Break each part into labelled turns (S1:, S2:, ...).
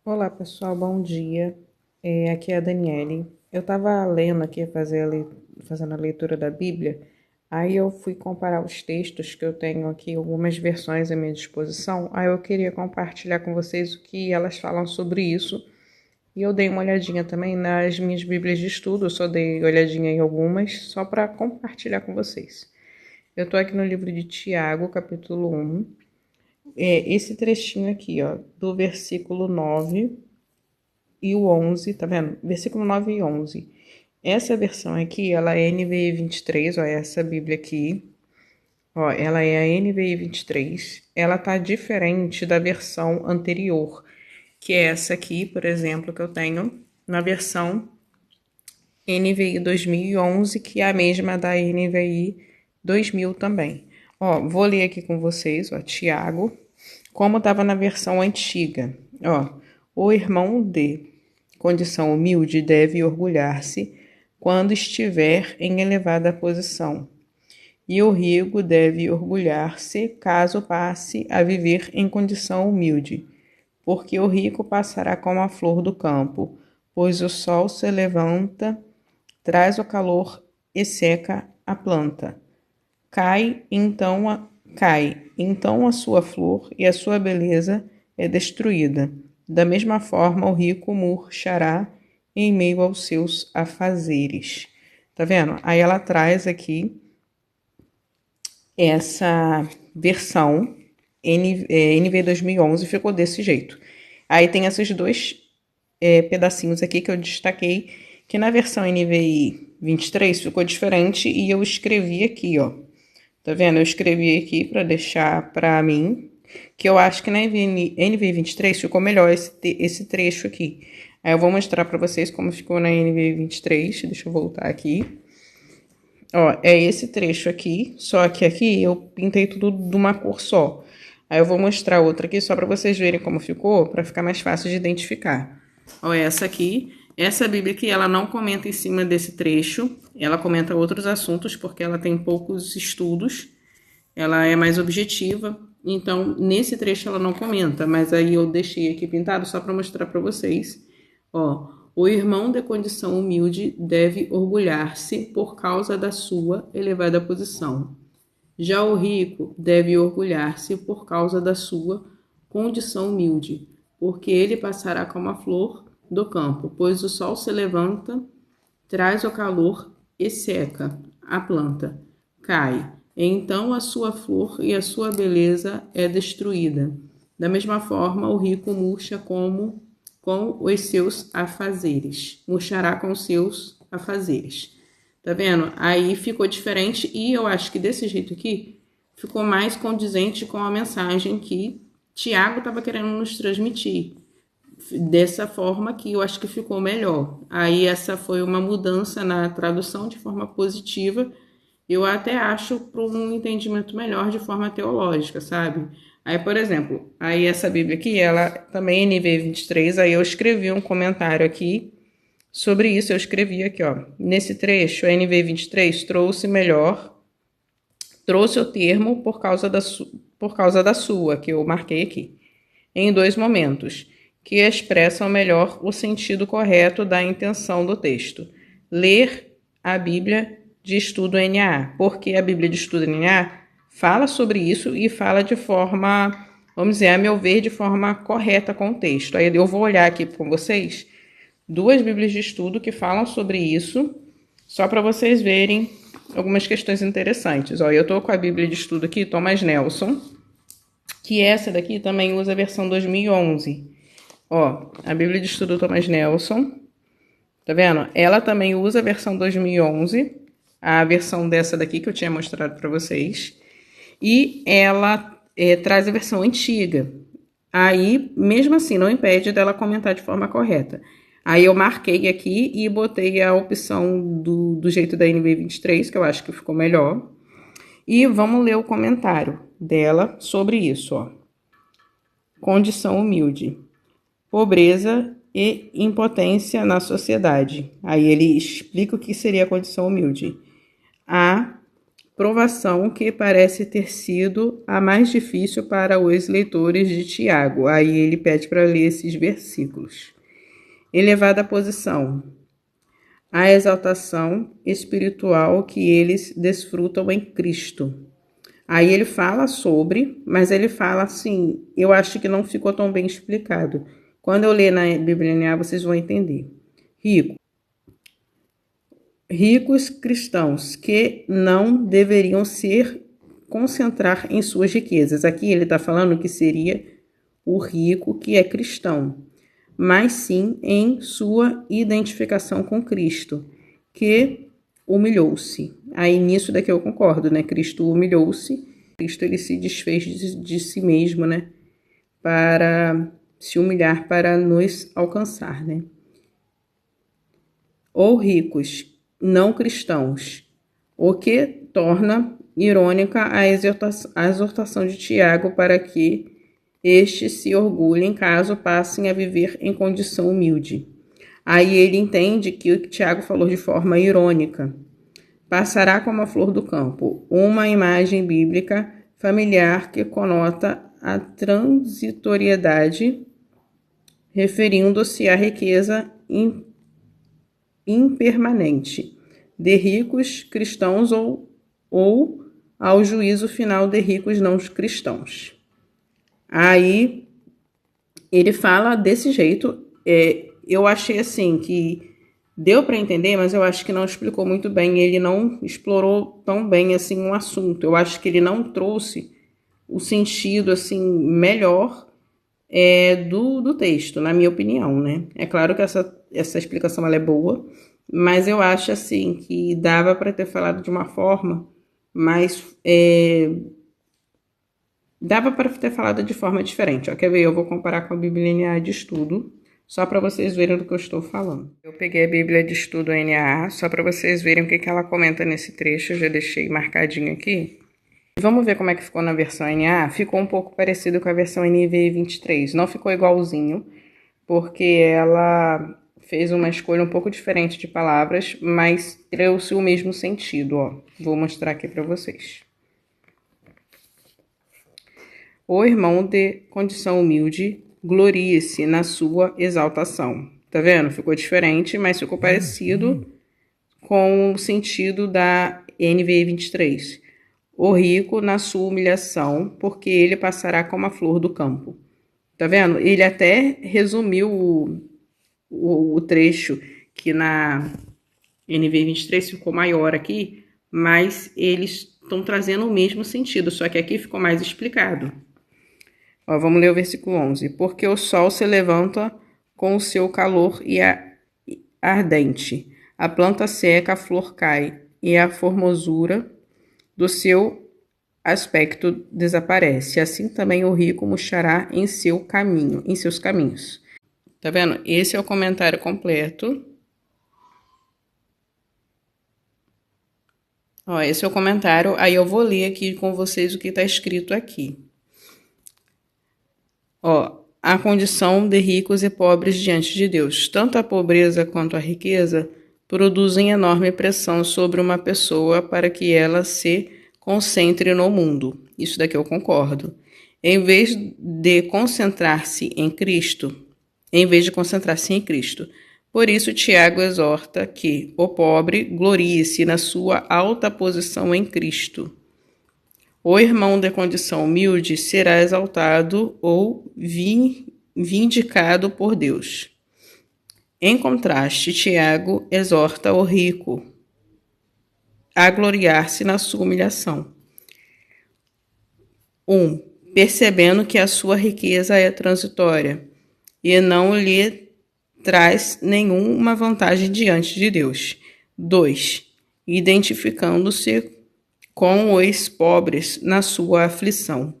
S1: Olá pessoal, bom dia. Aqui é a Daniele. Eu estava lendo aqui, fazendo a leitura da Bíblia, aí eu fui comparar os textos que eu tenho aqui, algumas versões à minha disposição, aí eu queria compartilhar com vocês o que elas falam sobre isso. E eu dei uma olhadinha também nas minhas Bíblias de estudo, eu só dei olhadinha em algumas, só para compartilhar com vocês. Eu estou aqui no livro de Tiago, capítulo 1, esse trechinho aqui, ó, do versículo 9 e o 11, tá vendo? Versículo 9 e 11. Essa versão aqui, ela é NVI 23, ó, essa Bíblia aqui, ó, ela é a NVI 23. Ela tá diferente da versão anterior, que é essa aqui, por exemplo, que eu tenho na versão NVI 2011, que é a mesma da NVI 2000 também. Ó, vou ler aqui com vocês, ó, Tiago, como estava na versão antiga. Ó, o irmão de condição humilde deve orgulhar-se quando estiver em elevada posição, e o rico deve orgulhar-se caso passe a viver em condição humilde, porque o rico passará como a flor do campo, pois o sol se levanta, traz o calor e seca a planta. Cai então a sua flor e a sua beleza é destruída. Da mesma forma, o rico murchará em meio aos seus afazeres. Tá vendo? Aí ela traz aqui essa versão NV 2011, ficou desse jeito. Aí tem esses dois pedacinhos aqui que eu destaquei, que na versão NVI 23 ficou diferente e eu escrevi aqui, ó. Tá vendo? Eu escrevi aqui para deixar para mim, que eu acho que na NVI 23 ficou melhor esse trecho aqui. Aí eu vou mostrar para vocês como ficou na NVI 23. Deixa eu voltar aqui. Ó, é esse trecho aqui, só que aqui eu pintei tudo de uma cor só. Aí eu vou mostrar outra aqui só para vocês verem como ficou, para ficar mais fácil de identificar. Ó, essa aqui, essa Bíblia aqui, ela não comenta em cima desse trecho, ela comenta outros assuntos porque ela tem poucos estudos, ela é mais objetiva, então nesse trecho ela não comenta, mas aí eu deixei aqui pintado só para mostrar para vocês. Ó, o irmão de condição humilde deve orgulhar-se por causa da sua elevada posição. Já o rico deve orgulhar-se por causa da sua condição humilde, porque ele passará como a flor do campo, pois o sol se levanta, traz o calor e seca a planta, cai. Então a sua flor e a sua beleza é destruída. Da mesma forma, o rico murcha com os seus afazeres. Murchará com os seus afazeres. Tá vendo? Aí ficou diferente e eu acho que desse jeito aqui ficou mais condizente com a mensagem que Tiago estava querendo nos transmitir. Dessa forma que eu acho que ficou melhor. Aí essa foi uma mudança na tradução de forma positiva. Eu até acho para um entendimento melhor de forma teológica, sabe? Aí, por exemplo, aí essa Bíblia aqui, ela também é NV 23, aí eu escrevi um comentário aqui sobre isso, eu escrevi aqui, ó. Nesse trecho, a NV 23 trouxe o termo por causa da sua, que eu marquei aqui, em dois momentos, que expressam melhor o sentido correto da intenção do texto. Ler a Bíblia de Estudo NAA, porque a Bíblia de Estudo NAA fala sobre isso e fala de forma, vamos dizer, a meu ver, de forma correta com o texto. Aí eu vou olhar aqui com vocês duas Bíblias de estudo que falam sobre isso, só para vocês verem algumas questões interessantes. Ó, eu estou com a Bíblia de estudo aqui, Thomas Nelson, que essa daqui também usa a versão 2011. Ó, a Bíblia de estudo Thomas Nelson, tá vendo? Ela também usa a versão 2011, a versão dessa daqui que eu tinha mostrado para vocês, e ela traz a versão antiga. Aí, mesmo assim, não impede dela comentar de forma correta. Aí eu marquei aqui e botei a opção do jeito da NV23, que eu acho que ficou melhor. E vamos ler o comentário dela sobre isso, ó. Condição humilde. Pobreza e impotência na sociedade. Aí ele explica o que seria a condição humilde. A provação que parece ter sido a mais difícil para os leitores de Tiago. Aí ele pede para ler esses versículos. Elevada posição. A exaltação espiritual que eles desfrutam em Cristo. Aí ele fala sobre, mas ele fala assim, eu acho que não ficou tão bem explicado. Quando eu ler na Bíblia NA, vocês vão entender. Ricos cristãos que não deveriam se concentrar em suas riquezas. Aqui ele está falando que seria o rico que é cristão, mas sim em sua identificação com Cristo, que humilhou-se. Aí nisso daqui eu concordo, né? Cristo humilhou-se, Cristo ele se desfez de si mesmo, né? Para se humilhar para nos alcançar, né? Ou ricos, não cristãos, o que torna irônica a exortação de Tiago para que estes se orgulhem caso passem a viver em condição humilde. Aí ele entende que o que Tiago falou de forma irônica. Passará como a flor do campo, uma imagem bíblica familiar que conota a transitoriedade, referindo-se à riqueza impermanente de ricos cristãos ou ao juízo final de ricos não cristãos. Aí ele fala desse jeito. Eu achei assim que deu para entender, mas eu acho que não explicou muito bem. Ele não explorou tão bem assim um assunto. Eu acho que ele não trouxe o sentido assim melhor do texto, na minha opinião, né? É claro que essa explicação ela é boa, mas eu acho assim que dava para ter falado de uma forma mais dava para ter falado de forma diferente. Ó, quer ver? Eu vou comparar com a Bíblia NA de Estudo, só para vocês verem do que eu estou falando. Eu peguei a Bíblia de Estudo NAA, só para vocês verem o que ela comenta nesse trecho. Eu já deixei marcadinho aqui. Vamos ver como é que ficou na versão NAA. Ficou um pouco parecido com a versão NVI 23. Não ficou igualzinho, porque ela fez uma escolha um pouco diferente de palavras, mas trouxe o mesmo sentido. Ó. Vou mostrar aqui para vocês. O irmão de condição humilde glorie-se na sua exaltação. Tá vendo? Ficou diferente, mas ficou parecido com o sentido da NVI 23. O rico na sua humilhação, porque ele passará como a flor do campo. Tá vendo? Ele até resumiu o trecho que na NVI 23 ficou maior aqui, mas eles estão trazendo o mesmo sentido, só que aqui ficou mais explicado. Ó, vamos ler o versículo 11. Porque o sol se levanta com o seu calor e ardente. A planta seca, a flor cai, e a formosura do seu aspecto desaparece. Assim também o rico murchará em seus caminhos. Tá vendo? Esse é o comentário completo. Ó, esse é o comentário. Aí eu vou ler aqui com vocês o que está escrito aqui. Ó, a condição de ricos e pobres diante de Deus. Tanto a pobreza quanto a riqueza produzem enorme pressão sobre uma pessoa para que ela se concentre no mundo. Isso daqui eu concordo. Em vez de concentrar-se em Cristo. Por isso, Tiago exorta que o pobre glorie-se na sua alta posição em Cristo. O irmão de condição humilde será exaltado ou vindicado por Deus. Em contraste, Tiago exorta o rico a gloriar-se na sua humilhação. 1. Percebendo que a sua riqueza é transitória e não lhe traz nenhuma vantagem diante de Deus. 2. Identificando-se com os pobres na sua aflição.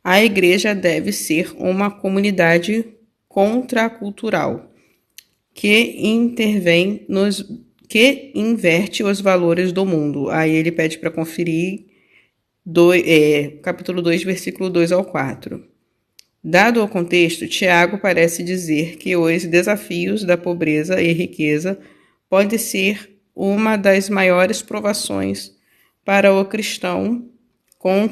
S1: A igreja deve ser uma comunidade contracultural que inverte os valores do mundo. Aí ele pede para conferir capítulo 2, versículo 2 ao 4. Dado o contexto, Tiago parece dizer que os desafios da pobreza e riqueza podem ser uma das maiores provações para o cristão, como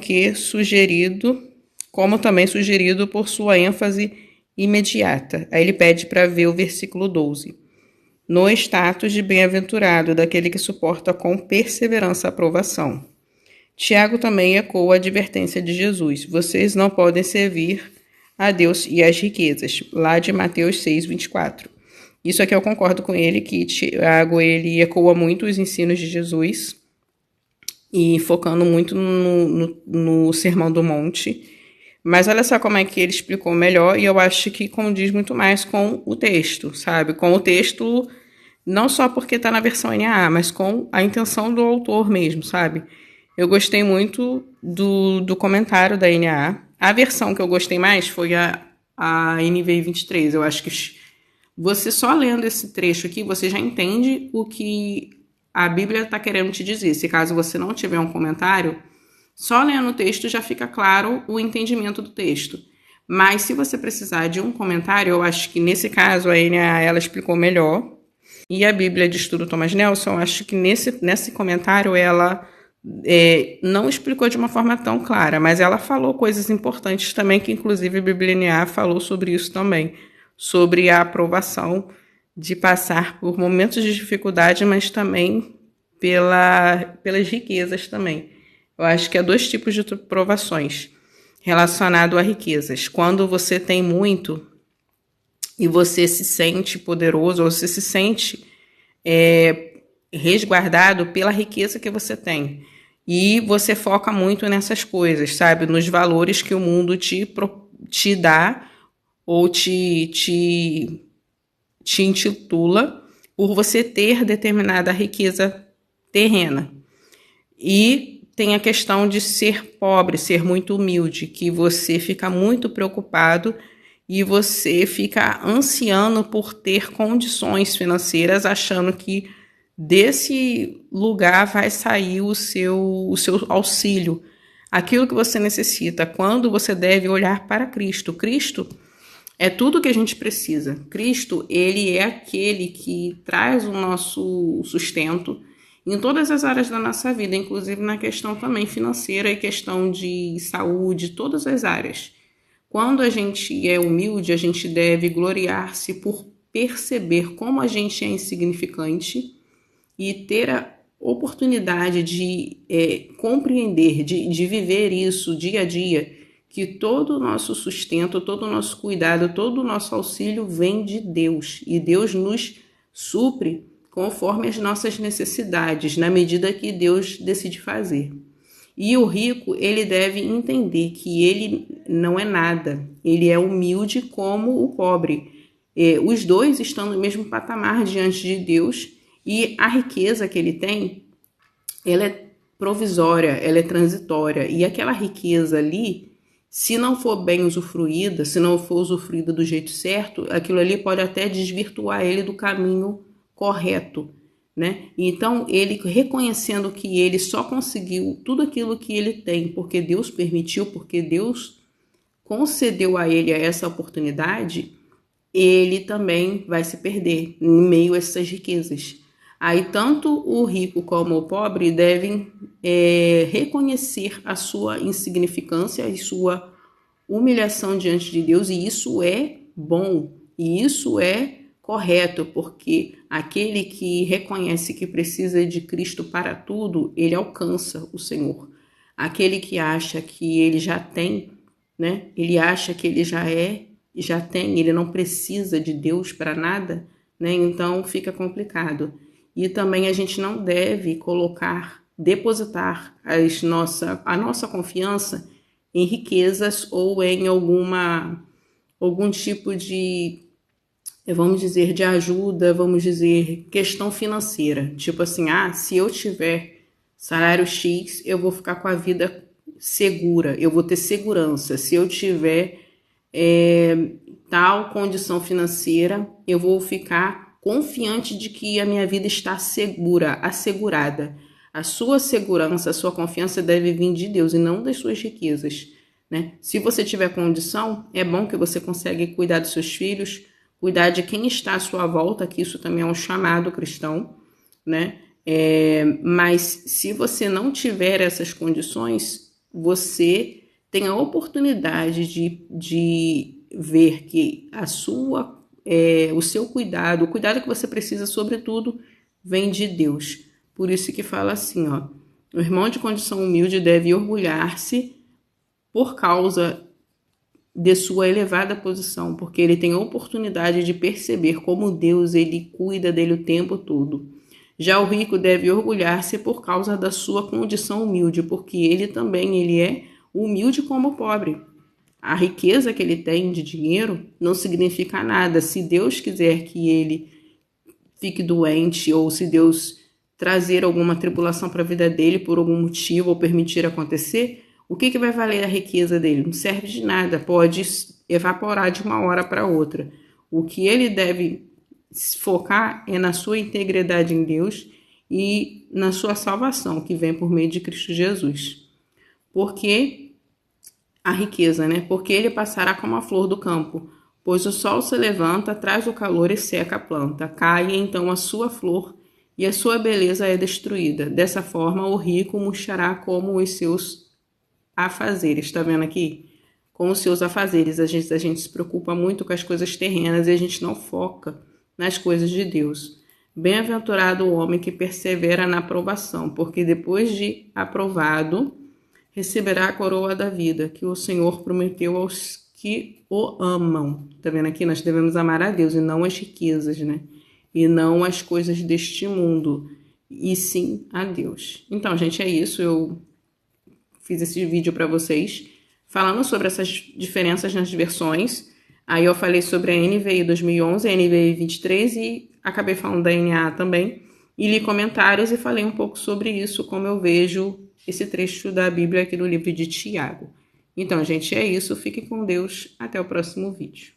S1: também sugerido por sua ênfase imediata. Aí ele pede para ver o versículo 12. No status de bem-aventurado, daquele que suporta com perseverança a aprovação. Tiago também ecoa a advertência de Jesus. Vocês não podem servir a Deus e às riquezas, lá de Mateus 6, 24. Isso aqui eu concordo com ele, que Tiago ele ecoa muito os ensinos de Jesus e focando muito no Sermão do Monte. Mas olha só como é que ele explicou melhor, e eu acho que condiz muito mais com o texto, sabe? Com o texto, não só porque está na versão NAA, mas com a intenção do autor mesmo, sabe? Eu gostei muito do comentário da NAA. A versão que eu gostei mais foi a NVI 23. Eu acho que você só lendo esse trecho aqui, você já entende o que a Bíblia está querendo te dizer. Se caso você não tiver um comentário, só lendo o texto já fica claro o entendimento do texto. Mas se você precisar de um comentário, eu acho que nesse caso a NAA ela explicou melhor. E a Bíblia de Estudo Thomas Nelson, eu acho que nesse comentário ela não explicou de uma forma tão clara, mas ela falou coisas importantes também, que inclusive a Bíblia NAA falou sobre isso também, sobre a aprovação de passar por momentos de dificuldade, mas também pelas riquezas também. Eu acho que há dois tipos de provações relacionado a riquezas. Quando você tem muito e você se sente poderoso, ou você se sente resguardado pela riqueza que você tem. E você foca muito nessas coisas, sabe? Nos valores que o mundo te dá ou te intitula por você ter determinada riqueza terrena. E tem a questão de ser pobre, ser muito humilde, que você fica muito preocupado e você fica ansiando por ter condições financeiras, achando que desse lugar vai sair o seu auxílio, aquilo que você necessita, quando você deve olhar para Cristo. Cristo é tudo que a gente precisa. Cristo, ele é aquele que traz o nosso sustento em todas as áreas da nossa vida, inclusive na questão também financeira e questão de saúde, todas as áreas. Quando a gente é humilde, a gente deve gloriar-se por perceber como a gente é insignificante e ter a oportunidade de compreender, de viver isso dia a dia, que todo o nosso sustento, todo o nosso cuidado, todo o nosso auxílio vem de Deus. E Deus nos supre conforme as nossas necessidades, na medida que Deus decide fazer. E o rico, ele deve entender que ele não é nada, ele é humilde como o pobre. Os dois estão no mesmo patamar diante de Deus, e a riqueza que ele tem, ela é provisória, ela é transitória. E aquela riqueza ali, se não for bem usufruída, se não for usufruída do jeito certo, aquilo ali pode até desvirtuar ele do caminho correto, né? Então, ele reconhecendo que ele só conseguiu tudo aquilo que ele tem, porque Deus permitiu, porque Deus concedeu a ele essa oportunidade, ele também vai se perder em meio a essas riquezas. Aí tanto o rico como o pobre devem reconhecer a sua insignificância e sua humilhação diante de Deus, e isso é bom, e isso é correto, porque aquele que reconhece que precisa de Cristo para tudo, ele alcança o Senhor. Aquele que acha que ele já tem, né? Ele acha que ele já tem, ele não precisa de Deus para nada, né? Então fica complicado. E também a gente não deve depositar a nossa confiança em riquezas ou em algum tipo de, vamos dizer, de ajuda, vamos dizer, questão financeira. Tipo assim, se eu tiver salário X, eu vou ficar com a vida segura, eu vou ter segurança. Se eu tiver tal condição financeira, eu vou ficar confiante de que a minha vida está segura, assegurada. A sua segurança, a sua confiança deve vir de Deus e não das suas riquezas, né? Se você tiver condição, é bom que você consegue cuidar dos seus filhos, cuidar de quem está à sua volta, que isso também é um chamado cristão, né? Mas se você não tiver essas condições, você tem a oportunidade de ver que o seu cuidado, o cuidado que você precisa, sobretudo, vem de Deus. Por isso que fala assim, ó, o irmão de condição humilde deve orgulhar-se por causa de sua elevada posição, porque ele tem a oportunidade de perceber como Deus ele cuida dele o tempo todo. Já o rico deve orgulhar-se por causa da sua condição humilde, porque ele é humilde como o pobre. A riqueza que ele tem de dinheiro não significa nada. Se Deus quiser que ele fique doente, ou se Deus trazer alguma tribulação para a vida dele por algum motivo ou permitir acontecer, o que vai valer a riqueza dele? Não serve de nada, pode evaporar de uma hora para outra. O que ele deve focar é na sua integridade em Deus e na sua salvação, que vem por meio de Cristo Jesus. Porque a riqueza, né? Porque ele passará como a flor do campo, pois o sol se levanta, traz o calor e seca a planta. Cai então a sua flor e a sua beleza é destruída. Dessa forma, o rico murchará como os seus afazeres. Está vendo aqui? Com os seus afazeres. A gente se preocupa muito com as coisas terrenas e a gente não foca nas coisas de Deus. Bem-aventurado o homem que persevera na aprovação, porque depois de aprovado, receberá a coroa da vida, que o Senhor prometeu aos que o amam. Tá vendo aqui? Nós devemos amar a Deus e não as riquezas, né? E não as coisas deste mundo, e sim a Deus. Então, gente, é isso. Eu fiz esse vídeo para vocês, falando sobre essas diferenças nas versões. Aí eu falei sobre a NVI 2011, a NVI 23 e acabei falando da NA também. E li comentários e falei um pouco sobre isso, como eu vejo esse trecho da Bíblia aqui no livro de Tiago. Então, gente, é isso. Fiquem com Deus. Até o próximo vídeo.